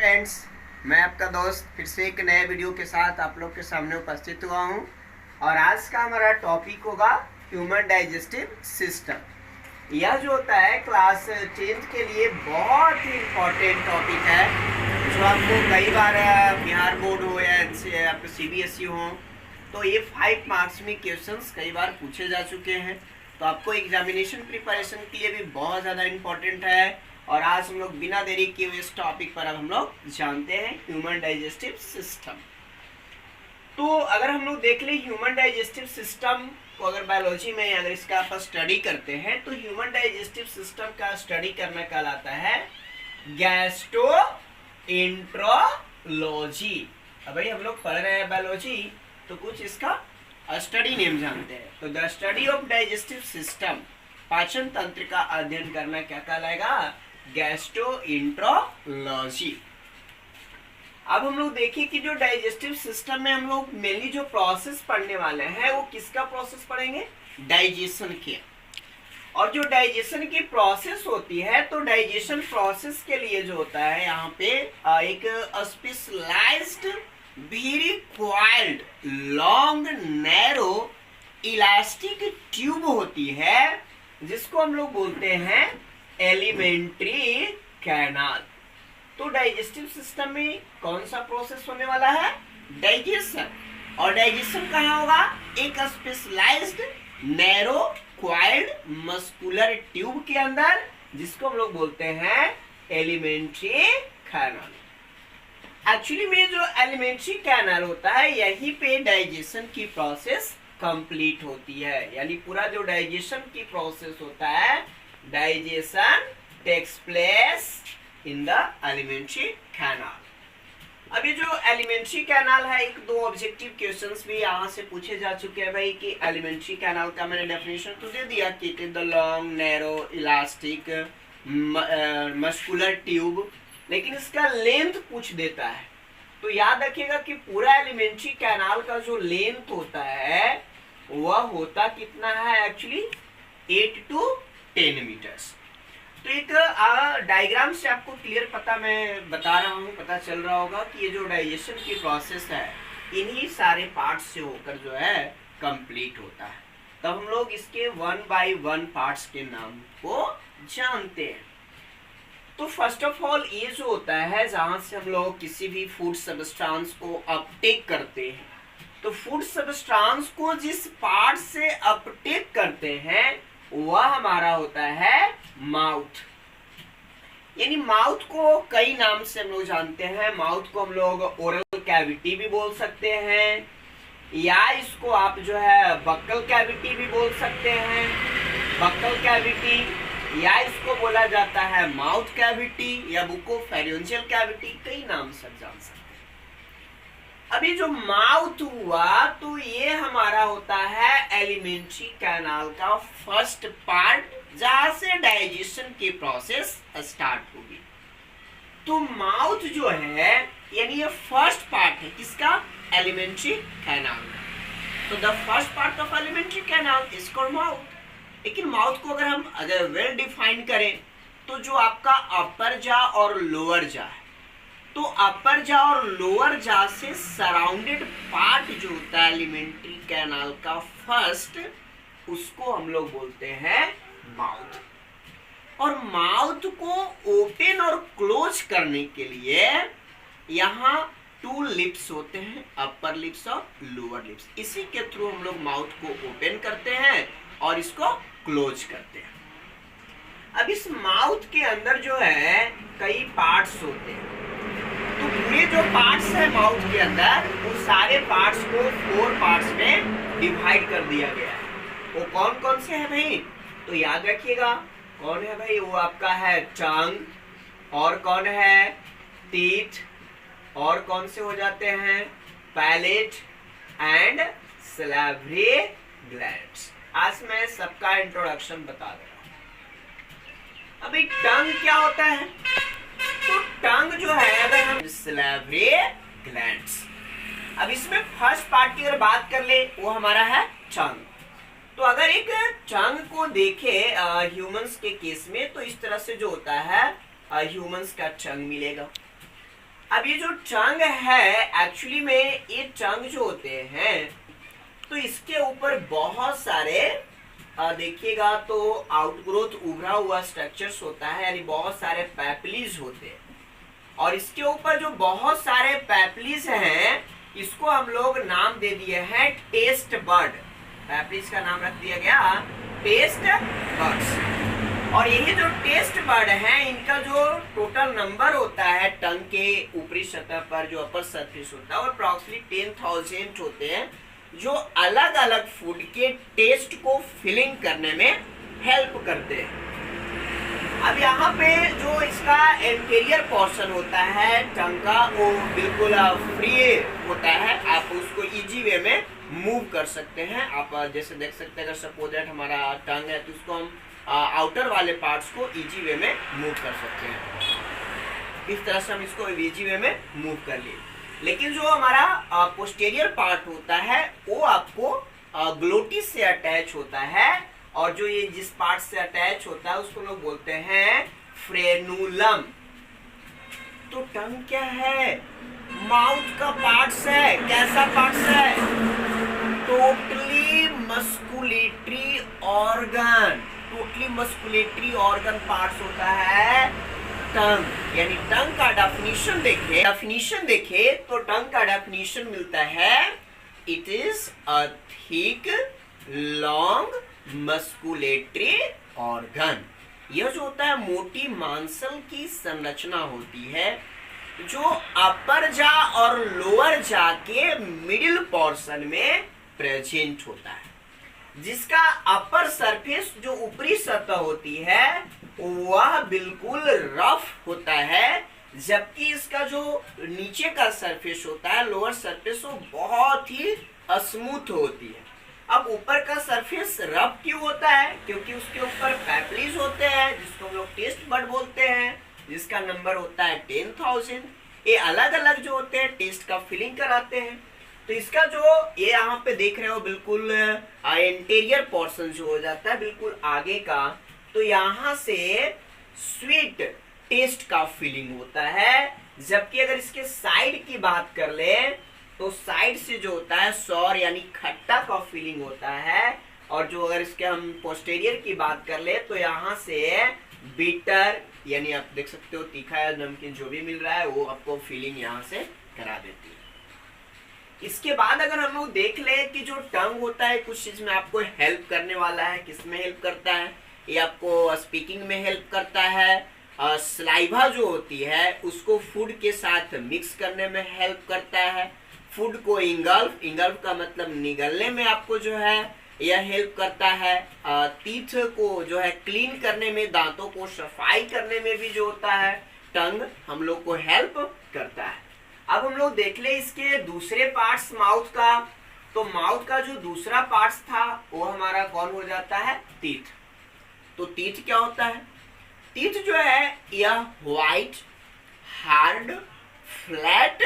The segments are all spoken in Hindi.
फ्रेंड्स, मैं आपका दोस्त फिर से एक नए वीडियो के साथ आप लोग के सामने उपस्थित हुआ हूं। और आज का हमारा टॉपिक होगा ह्यूमन डाइजेस्टिव सिस्टम। यह जो होता है क्लास 10th के लिए बहुत ही इम्पोर्टेंट टॉपिक है, जो आपको कई बार बिहार बोर्ड हो या आपको CBSE हो तो ये 5 मार्क्स में क्वेश्चंस कई बार पूछे जा चुके हैं। तो आपको एग्जामिनेशन प्रिपरेशन के लिए भी बहुत ज़्यादा इम्पोर्टेंट है। और आज हम लोग बिना देरी किए हुए इस टॉपिक पर अब हम लोग जानते हैं ह्यूमन डाइजेस्टिव सिस्टम। तो अगर हम लोग देख ले ह्यूमन डाइजेस्टिव सिस्टम को, अगर बायोलॉजी में अगर इसका आप स्टडी करते हैं तो ह्यूमन डाइजेस्टिव सिस्टम का स्टडी करना कहलाता है गैस्ट्रोएंटेरोलॉजी। अब भाई हम लोग पढ़ रहे हैं बायोलॉजी तो कुछ इसका स्टडी नेम जानते हैं। तो the study of digestive system, पाचन तंत्र का अध्ययन करना क्या कहलाएगा? गैस्ट्रोएंटेरोलॉजी। अब हम लोग देखिए कि जो डाइजेस्टिव सिस्टम में हम लोग मेनली जो प्रोसेस पढ़ने वाले हैं वो किसका प्रोसेस पढ़ेंगे? डाइजेशन के। और जो डाइजेशन की प्रोसेस होती है तो डाइजेशन प्रोसेस के लिए जो होता है यहाँ पे एक specialized very coiled long narrow elastic tube होती है, जिसको हम लोग बोलते हैं एलिमेंट्री कैनाल। तो डाइजेस्टिव सिस्टम में कौन सा प्रोसेस होने वाला है? डाइजेशन। और डाइजेशन कहाँ होगा? एक specialized narrow coiled muscular tube के अंदर, जिसको हम लोग बोलते हैं एलिमेंट्री कैनाल। एक्चुअली में जो एलिमेंट्री कैनाल होता है यहीं पे डाइजेशन की प्रोसेस कंप्लीट होती है। यानी पूरा जो डाइजेशन की प्रोसेस होता है, digestion takes place in the alimentary canal. अभी जो एलिमेंट्री कैनाल है, एक दो ऑब्जेक्टिव क्वेश्चंस भी यहाँ से पूछे जा चुके हैं भाई कि एलिमेंट्री कैनाल का मैंने डेफिनेशन तो दे दिया कि it is the long narrow elastic muscular tube, लेकिन इसका लेंथ पूछ देता है। तो याद रखिएगा कि पूरा एलिमेंट्री कैनाल का जो लेंथ होता है वह होता कितना है? Actually 8 to 10 metres. तो एक डायग्राम से आपको क्लियर मैं बता रहा हूँ, पता चल रहा होगा कि ये जो डाइजेशन की प्रोसेस है इन्हीं सारे पार्ट्स से होकर जो है कंप्लीट होता है। तब हम लोग इसके 1 by 1 पार्ट्स के नाम को जानते हैं। तो फर्स्ट ऑफ ऑल ये जो होता है जहां से हम लोग किसी भी फूड सब्सटेंस को अपटेक करते हैं, तो फूड सब्सटेंस को जिस पार्ट से अपटेक करते हैं वह हमारा होता है माउथ। यानी माउथ को कई नाम से हम लोग जानते हैं। माउथ को हम लोग ओरल कैविटी भी बोल सकते हैं, या इसको आप जो है बक्कल कैविटी भी बोल सकते हैं, बक्कल कैविटी, या इसको बोला जाता है माउथ कैविटी या बुकोफेरिंजियल कैविटी, कई नाम से जान सकते हैं। अभी जो माउथ हुआ तो ये हमारा होता है एलिमेंट्री कैनाल का फर्स्ट पार्ट, जहां से डाइजेशन की प्रोसेस स्टार्ट होगी। तो माउथ जो है यानी ये फर्स्ट पार्ट है किसका? Elementary canal. तो the first part of elementary canal is called mouth. लेकिन माउथ को अगर वेल डिफाइन करें तो जो आपका अपर जा और लोअर जा है, तो अपर जा और लोअर जा से सराउंडेड पार्ट जो होता है एलिमेंट्री कैनाल का फर्स्ट, उसको हम लोग बोलते हैं माउथ। और माउथ को ओपन और क्लोज करने के लिए यहाँ 2 लिप्स होते हैं, अपर लिप्स और लोअर लिप्स। इसी के थ्रू हम लोग माउथ को ओपन करते हैं और इसको क्लोज करते हैं। अब इस माउथ के अंदर जो है कई पार्ट्स होते हैं। तो पूरे जो पार्ट्स है माउथ के अंदर, वो सारे पार्ट्स को 4 पार्ट्स में डिवाइड कर दिया गया है। वो कौन कौन से हैं भाई? तो याद रखिएगा कौन है भाई? वो आपका है टंग, और कौन है? टीथ, और कौन से हो जाते हैं? Palate and salivary glands. आज मैं सबका इंट्रोडक्शन बता दे रहा हूं। अभी टंग क्या होता है? तो टंग जो है अगर हम सैलिवरी ग्लैंड्स। अब इसमें फर्स्ट पार्ट की अगर बात कर ले वो हमारा है टंग। तो अगर एक टंग को देखे ह्यूमंस के केस में तो इस तरह से जो होता है ह्यूमंस का टंग मिलेगा। अब ये जो टंग है एक्चुअली में, ये टंग जो होते हैं तो इसके ऊपर बहुत सारे देखिएगा तो आउटग्रोथ उभरा हुआ स्ट्रक्चर्स होता है, यानी बहुत सारे पैपलीज होते हैं। और इसके ऊपर जो बहुत सारे पैपलीज हैं इसको हम लोग नाम दे दिए हैं टेस्ट बर्ड। पैपलीज का नाम रख दिया गया टेस्ट बर्ड्स। और यही जो टेस्ट बर्ड है इनका जो टोटल नंबर होता है टंग के ऊपरी सतह पर जो अपर सरफेस होता है वो अप्रॉक्सिमेटली 10,000 होते हैं, जो अलग अलग फूड के टेस्ट को फिलिंग करने में हेल्प करते हैं। अब यहाँ पे जो इसका इंटीरियर पोर्शन होता है टंग का वो बिल्कुल फ्री होता है, आप उसको इजी वे में मूव कर सकते हैं। आप जैसे देख सकते हैं अगर सपोज दैट हमारा टंग है तो उसको हम आउटर वाले पार्ट्स को इजी वे में मूव कर सकते हैं। इस तरह से हम इसको इजी वे में मूव कर लिए। लेकिन जो हमारा पोस्टीरियर पार्ट होता है वो आपको ग्लोटिस से अटैच होता है, और जो ये जिस पार्ट से अटैच होता है उसको लोग बोलते हैं फ्रेनुलम। तो टंग क्या है? माउथ का पार्ट्स है। कैसा पार्ट्स है? Totally musculatory organ. Totally musculatory organ parts होता है टंग। यानी टंग का डेफिनेशन देखे तो टंग का डेफिनेशन मिलता है it is a thick long musculatory organ. यह जो होता है मोटी मांसल की संरचना होती है जो अपर जा और लोअर जा के मिडिल पोर्शन में प्रेजेंट होता है, जिसका अपर सरफेस जो ऊपरी सतह होती है वह बिल्कुल रफ होता है, जबकि इसका जो नीचे का सरफेस होता है लोअर सरफेस वो बहुत ही स्मूथ होती है। अब ऊपर का सरफेस रफ क्यों होता है? क्योंकि उसके ऊपर पैपलीज होते हैं जिसको हम लोग टेस्ट बर्ड बोलते हैं, जिसका नंबर होता है 10,000। ये अलग अलग जो होते हैं टेस्ट का फिलिंग कराते हैं। तो इसका जो ये यहाँ पे देख रहे हो बिल्कुल इंटीरियर पोर्शन जो हो जाता है बिल्कुल आगे का, तो यहाँ से स्वीट टेस्ट का फीलिंग होता है। जबकि अगर इसके साइड की बात कर ले तो साइड से जो होता है सॉर यानी खट्टा का फीलिंग होता है। और जो अगर इसके हम पोस्टीरियर की बात कर ले तो यहाँ से बिटर यानी आप देख सकते हो तीखा या नमकीन जो भी मिल रहा है वो आपको फीलिंग यहाँ से करा देती है। इसके बाद अगर हम लोग देख ले कि जो टंग होता है कुछ चीज में आपको हेल्प करने वाला है। किस में हेल्प करता है? ये आपको स्पीकिंग में हेल्प करता है। सलाइवा जो होती है उसको फूड के साथ मिक्स करने में हेल्प करता है। फूड को इंगल्फ का मतलब निगलने में आपको जो है यह हेल्प करता है। टीथ को जो है क्लीन करने में, दांतों को सफाई करने में भी जो होता है टंग हम लोग को हेल्प करता है। अब हम लोग देख ले इसके दूसरे पार्ट्स माउथ का। तो माउथ का जो दूसरा पार्ट्स था वो हमारा कौन हो जाता है? टीथ। तो टीथ क्या होता है? टीथ जो है यह व्हाइट हार्ड फ्लैट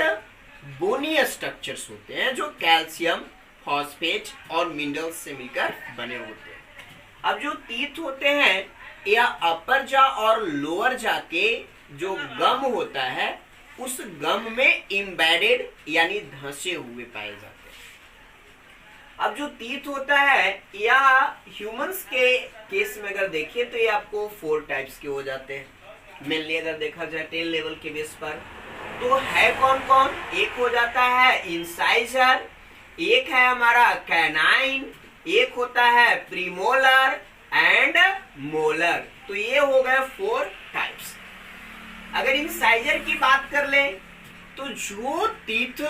बोनी स्ट्रक्चर्स होते हैं जो कैल्शियम फॉस्फेट और मिनरल्स से मिलकर बने होते हैं। अब जो टीथ होते हैं यह अपर जा और लोअर जा के जो गम होता है उस गम में एम्बेडेड यानी धंसे हुए पाए जाते हैं। अब जो टीथ होता है यह ह्यूमंस के केस में अगर देखिए तो ये आपको 4 टाइप्स के हो जाते हैं। मेनली अगर देखा जाए 10 लेवल के बेस पर तो है कौन कौन? एक हो जाता है इंसाइजर, एक है हमारा कैनाइन, एक होता है प्रीमोलर एंड मोलर। तो ये हो गए 4 टाइप्स। अगर इंसाइजर की बात कर ले तो जो टीथ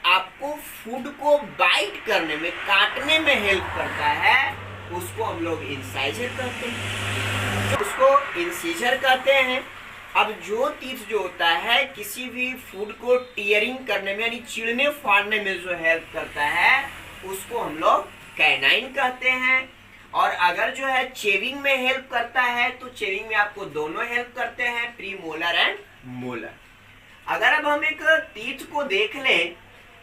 आपको फूड को बाइट करने में, काटने में हेल्प करता है उसको हम लोग इंसाइजर कहते हैं, उसको इंसीजर कहते हैं। अब जो टीथ जो होता है किसी भी फूड को टीयरिंग करने में यानी चीरने फाड़ने में जो हेल्प करता है उसको हम लोग कैनाइन कहते हैं। और अगर जो है चेविंग में हेल्प करता है तो चेविंग में आपको दोनों हेल्प करते हैं, प्री मोलर एंड मोलर। अगर अब हम एक टीथ को देख लें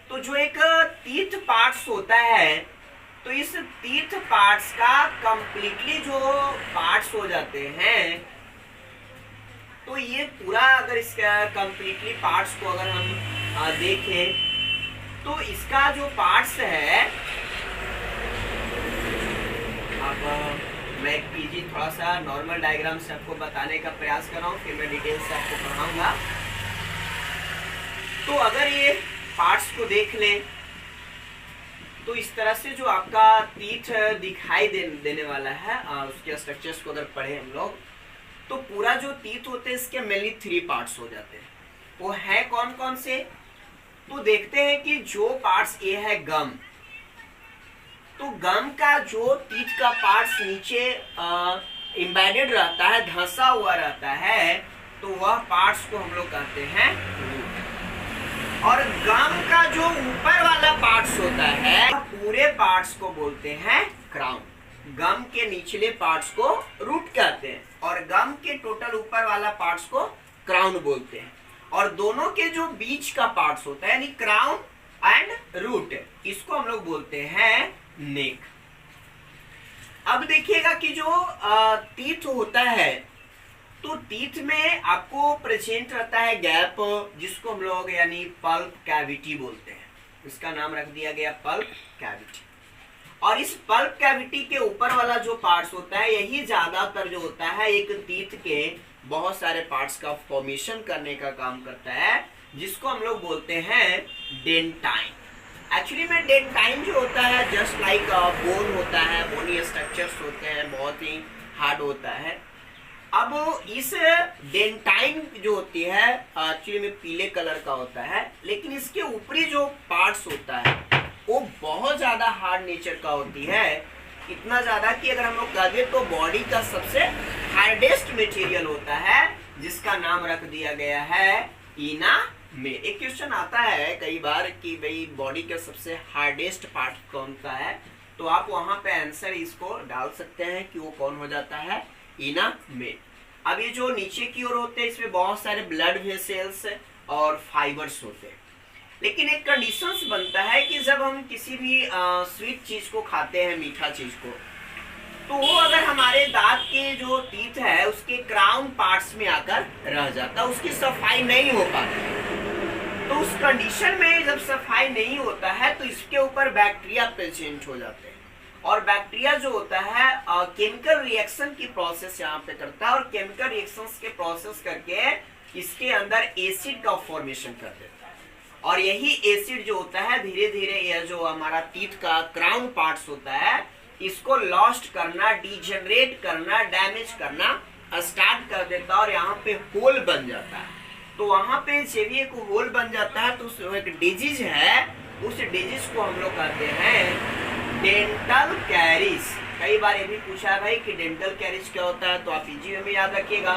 तो जो एक टीथ पार्ट्स होता है तो इस टीथ पार्ट्स का कंप्लीटली जो पार्ट्स हो जाते हैं तो ये पूरा अगर इसका कंप्लीटली पार्ट्स को अगर हम देखें तो इसका जो पार्ट्स है, अब मैं पीजी थोड़ा सा नॉर्मल डायग्राम से आपको बताने का प्रयास कर रहा हूँ, फिर मैं डिटेल से आपको पढ़ाऊंगा। तो अगर ये पार्ट्स को देख लें तो इस तरह से जो आपका टीथ दिखाई देने वाला है, उसके स्ट्रक्चर्स को अगर पढ़े हम लोग तो पूरा जो टीथ होते हैं इसके मेनली 3 पार्ट्स हो जाते हैं। वो है कौन कौन से, तो देखते हैं कि जो पार्ट्स ये है गम, तो गम का जो टीथ का पार्ट्स नीचे एम्बेडेड रहता है, धंसा हुआ रहता है, तो वह पार्ट्स को हम लोग कहते हैं रूट। और गम का जो ऊपर वाला पार्ट्स होता है पूरे पार्ट्स को बोलते हैं क्राउन। गम के निचले पार्ट्स को रूट कहते हैं और गम के टोटल ऊपर वाला पार्ट्स को क्राउन बोलते हैं। और दोनों के जो बीच का पार्ट्स होता है यानी क्राउन एंड रूट, इसको हम लोग बोलते हैं नेक। अब देखिएगा कि जो टीथ होता है तो टीथ में आपको प्रेजेंट रहता है गैप, जिसको हम लोग यानी पल्प कैविटी बोलते हैं। इसका नाम रख दिया गया पल्प कैविटी। और इस पल्प कैविटी के ऊपर वाला जो पार्ट्स होता है यही ज्यादातर जो होता है एक टीथ के बहुत सारे पार्ट्स का फॉर्मेशन करने का काम करता है, जिसको हम लोग बोलते हैं डेंटाइन। एक्चुअली में डेंटाइन जो होता है जस्ट लाइक बोन होता है, बोनी स्ट्रक्चर्स होते हैं, बहुत ही हार्ड होता है। अब इस डेंटाइन जो होती है एक्चुअली में पीले कलर का होता है, लेकिन इसके ऊपरी जो पार्ट्स होता है वो बहुत ज्यादा हार्ड नेचर का होती है। इतना ज्यादा कि अगर हम लोग कह दें तो बॉडी का सबसे हार्डेस्ट मटेरियल होता है, जिसका नाम रख दिया गया है इना में। एक क्वेश्चन आता है कई बार कि भाई बॉडी का सबसे हार्डेस्ट पार्ट कौन सा है, तो आप वहां पे आंसर इसको डाल सकते हैं कि वो कौन हो जाता है, इना में। अब ये जो नीचे की ओर होते हैं इसमें बहुत सारे ब्लड वेसल्स और फाइबर्स होते हैं, लेकिन एक कंडीशंस बनता है कि जब हम किसी भी स्वीट चीज को खाते हैं, मीठा चीज को, तो वो अगर हमारे दांत के जो टीथ है उसके क्राउन पार्ट्स में आकर रह जाता, उसकी सफाई नहीं हो पाती। तो उस कंडीशन में जब सफाई नहीं होता है तो इसके ऊपर बैक्टीरिया प्रेजेंट हो जाते हैं, और बैक्टीरिया जो होता है केमिकल रिएक्शन की प्रोसेस यहाँ पे करता है, और केमिकल रिएक्शंस के प्रोसेस करके इसके अंदर एसिड का फॉर्मेशन कर देता है। और यही एसिड जो होता है धीरे धीरे यह जो हमारा टीथ का क्राउन पार्ट्स होता है इसको लॉस्ट करना, डिजेनरेट करना, डैमेज करना स्टार्ट कर देता है, और यहाँ पे होल बन जाता है। तो वहां पे जब एक होल बन जाता है तो उस एक डिजीज है, उस डिजीज को हम लोग कहते हैं डेंटल कैरीज। कई बार ये भी पूछा है भाई कि डेंटल कैरीज क्या होता है, तो आप इजी में याद रखिएगा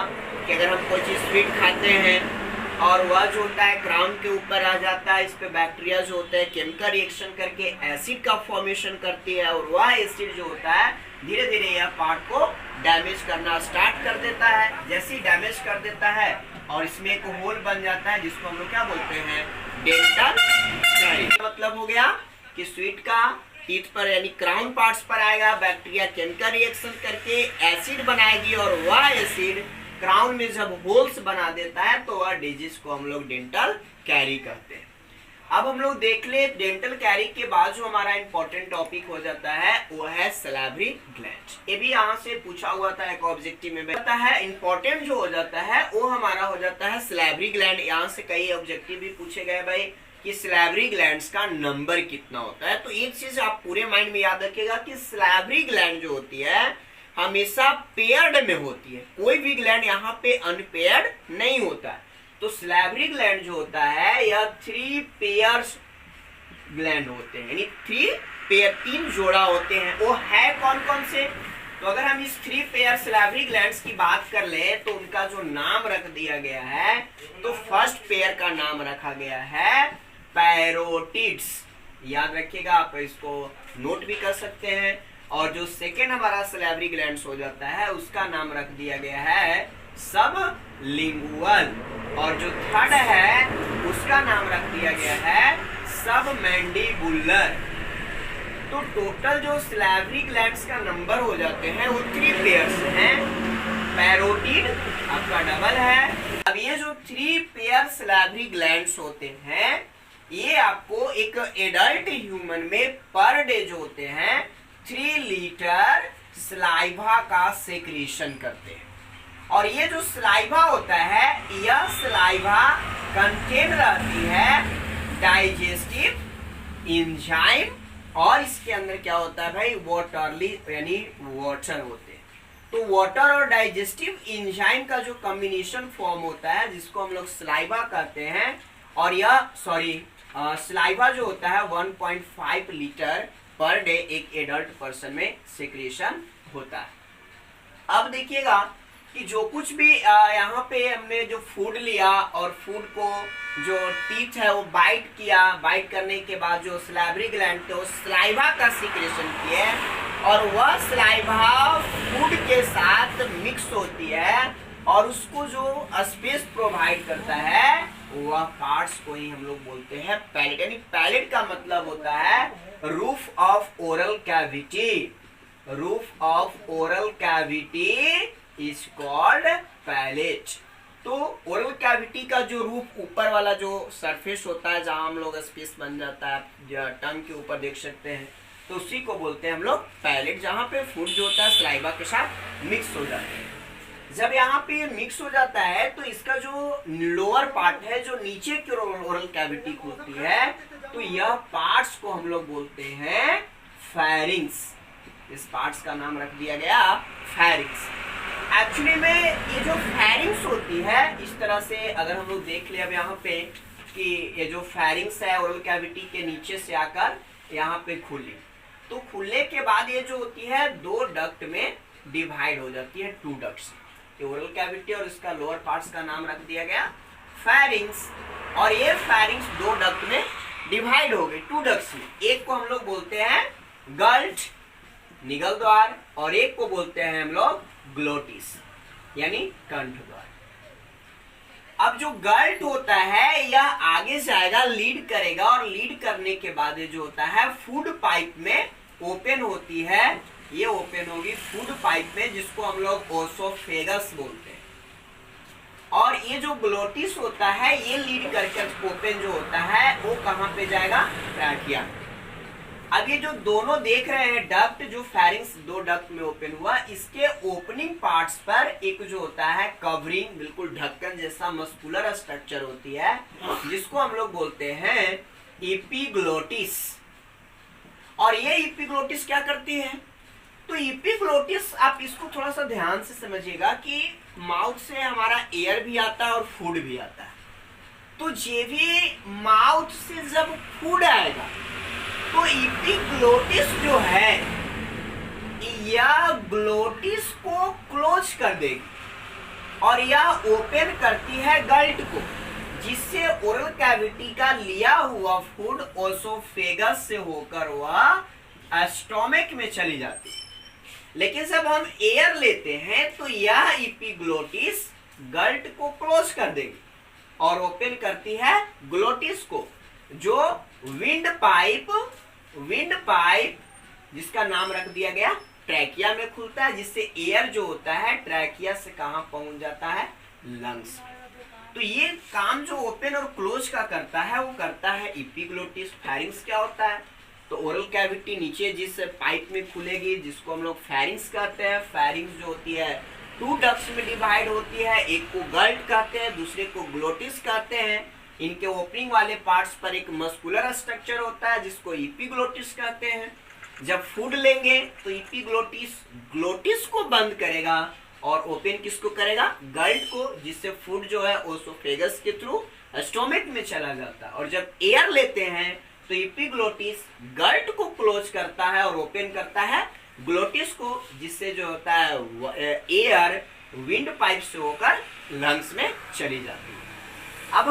कि अगर हम कोई चीज स्वीट खाते हैं और वह जो होता है क्राउन के ऊपर आ जाता है, इस पे बैक्टीरिया जो होते हैं केमिकल रिएक्शन करके एसिड का फॉर्मेशन करती है, और वह एसिड जो होता है धीरे धीरे यह पार्ट को डैमेज करना स्टार्ट कर देता है। जैसे ही डैमेज कर देता है और इसमें एक होल बन जाता है, जिसको हम लोग क्या बोलते हैं, डेंटल कैरीज। मतलब हो गया कि स्वीट का टीथ पर यानी क्राउन पार्ट्स पर आएगा, बैक्टीरिया केमिकल रिएक्शन करके एसिड बनाएगी, और वह एसिड क्राउन में जब होल्स बना देता है तो वह डिजीज को हम लोग डेंटल कैरी कहते हैं। अब हम लोग देख ले डेंटल कैरी के बाद जो हमारा इंपॉर्टेंट टॉपिक हो जाता है वो है सैलिवरी ग्लैंड। ये भी यहाँ से पूछा हुआ था एक ऑब्जेक्टिव में बताता है। इंपॉर्टेंट जो हो जाता है वो हमारा हो जाता है सैलिवरी ग्लैंड। यहाँ से कई ऑब्जेक्टिव भी पूछे गए भाई कि सैलिवरी ग्लैंड्स का नंबर कितना होता है। तो एक चीज आप पूरे माइंड में याद रखिएगा कि सैलिवरी ग्लैंड जो होती है हमेशा पेयर्ड में होती है, कोई भी ग्लैंड यहाँ पे अनपेयर्ड नहीं होता है। तो सैलिवरी ग्लैंड जो होता है यह 3 पेयर्स ग्लैंड होते हैं, यानी 3 जोड़ा होते हैं। वो है कौन कौन से, तो अगर हम इस 3 पेयर सैलिवरी ग्लैंड्स की बात कर ले तो उनका जो नाम रख दिया गया है, तो फर्स्ट पेयर का नाम रखा गया है पैरोटिड्स। याद रखिएगा, आप इसको नोट भी कर सकते हैं। और जो सेकेंड हमारा सैलिवरी ग्लैंड्स हो जाता है उसका नाम रख दिया गया है सबलिंगुअल, और जो थर्ड है उसका नाम रख दिया गया है सबमैंडिबुलर। तो टोटल जो सैलिवरी ग्लैंड्स का नंबर हो जाते हैं वो 3 पेयर्स हैं। पैरोटिड आपका डबल है। अब ये जो 3 पेयर सैलिवरी ग्लैंड्स होते हैं ये आपको एक एडल्ट ह्यूमन में पर डे जो होते हैं 3 लीटर सलाइवा का सेक्रेशन करते हैं। और ये जो सलाइवा होता है यह सलाइवा कंटेन रहती है डाइजेस्टिव एंजाइम और इसके अंदर क्या होता है भाई वाटरली यानी वाटर होते हैं। तो वाटर और डाइजेस्टिव एंजाइम का जो कॉम्बिनेशन फॉर्म होता है जिसको हम लोग सलाइवा कहते हैं और यह सलाइवा जो होता है 1.5 लीटर पर डे एक एडल्ट पर्सन में सेक्रेशन होता है। अब देखिएगा कि जो कुछ भी यहाँ पे हमने जो फूड लिया और फूड को जो टीथ है वो बाइट किया, बाइट करने के बाद जो सलाइवरी ग्लैंड थे वो सलाइवा का सीक्रेशन किए और वह सलाइवा फूड के साथ मिक्स होती है और उसको जो स्पेस प्रोवाइड करता है वह पार्ट्स को ही हम लोग बोलते हैं पैलेट। यानी पैलेट का मतलब होता है roof of oral cavity. Roof of oral cavity is called palate. तो ओरल कैविटी का जो रूफ ऊपर वाला जो सरफेस होता है जहां हम लोग स्पेस बन जाता है टंग के ऊपर देख सकते हैं तो उसी को बोलते हैं हम लोग पैलेट, जहां पे फूड जो होता है सलाइवा के साथ मिक्स हो जाता है। जब यहाँ पे मिक्स हो जाता है तो इसका जो लोअर पार्ट है जो नीचे की ओरल कैविटी होती है तो यह पार्ट्स को हम लोग बोलते हैं फेरिंग्स। इस पार्ट्स का नाम रख दिया गया फेरिंग्स। एक्चुअली में ये जो फेरिंग्स होती है इस तरह से अगर हम लोग देख ले अब यहाँ पे कि ये जो फेरिंग्स है ओरल कैविटी के नीचे से आकर यहाँ पे खुली तो खुलने के बाद ये जो होती है 2 डक्ट में डिवाइड हो जाती है 2 डक्ट्स। ओरल कैविटी और इसका लोअर पार्ट्स का नाम रख दिया गया फेरिंग्स और ये फेरिंग्स 2 डक्ट में डिवाइड हो गए 2 डक्ट्स में। एक को हम लोग बोलते हैं गल्ट निगल द्वार और एक को बोलते हैं हम लोग ग्लोटिस यानी कंठ द्वार। अब जो गल्ट होता है यह आगे जाएगा लीड करेगा और लीड करने के बाद ये जो होता है फूड पाइप में ओपन होती है। ये ओपन होगी फूड पाइप में जिसको हम लोग ओसोफेगस बोलते हैं। और ये जो ग्लोटिस होता है ये लीड करके ओपन जो होता है वो कहां पे जाएगा ट्रैकिया। अब ये जो दोनों देख रहे हैं डक्ट जो फेरिंग्स 2 डक्ट में ओपन हुआ इसके ओपनिंग पार्ट्स पर एक जो होता है कवरिंग बिल्कुल ढक्कन जैसा मस्कुलर स्ट्रक्चर होती है जिसको हम लोग बोलते हैं एपिग्लोटिस। और ये एपिग्लोटिस क्या करती है तो एपिग्लोटिस आप इसको थोड़ा सा ध्यान से समझिएगा कि माउथ से हमारा एयर भी आता है और फूड भी आता है। तो ये भी माउथ से जब फूड आएगा तो एपिग्लोटिस जो है यह ग्लोटिस को क्लोज कर देगी और यह ओपन करती है गल्ट को जिससे ओरल कैविटी का लिया हुआ फूड ओसोफेगस से होकर वह स्टोमक में चली जाती है। लेकिन जब हम एयर लेते हैं तो यह एपिग्लोटिस गल्ट को क्लोज कर देगी और ओपन करती है ग्लोटिस को जो विंड पाइप जिसका नाम रख दिया गया ट्रैकिया में खुलता है जिससे एयर जो होता है ट्रैकिया से कहां पहुंच जाता है लंग्स। तो ये काम जो ओपन और क्लोज का करता है वो करता है एपिग्लोटिस। फेरिंग्स क्या होता है तो ओरल कैविटी नीचे जिस पाइप में खुलेगी जिसको हम लोग फेरिंग्स कहते हैं। फेरिंग्स जो होती है 2 डक्ट्स में डिवाइड होती है, एक को गल्ट कहते हैं दूसरे को ग्लोटिस कहते हैं। इनके ओपनिंग वाले पार्ट्स पर एक मस्कुलर स्ट्रक्चर होता है जिसको एपिग्लोटिस कहते हैं। जब फूड लेंगे तो एपिग्लोटिस ग्लोटिस को बंद करेगा और ओपन किसको करेगा गल्ट को जिससे फूड जो है ओसोफेगस के थ्रू स्टोमक में चला जाता है। और जब एयर लेते हैं तो एपिग्लोटिस गल्ट को क्लोज करता है और ओपन करता है ग्लोटिस को जिससे जो होता है एयर विंड पाइप से होकर लंग्स में चली जाती है। अब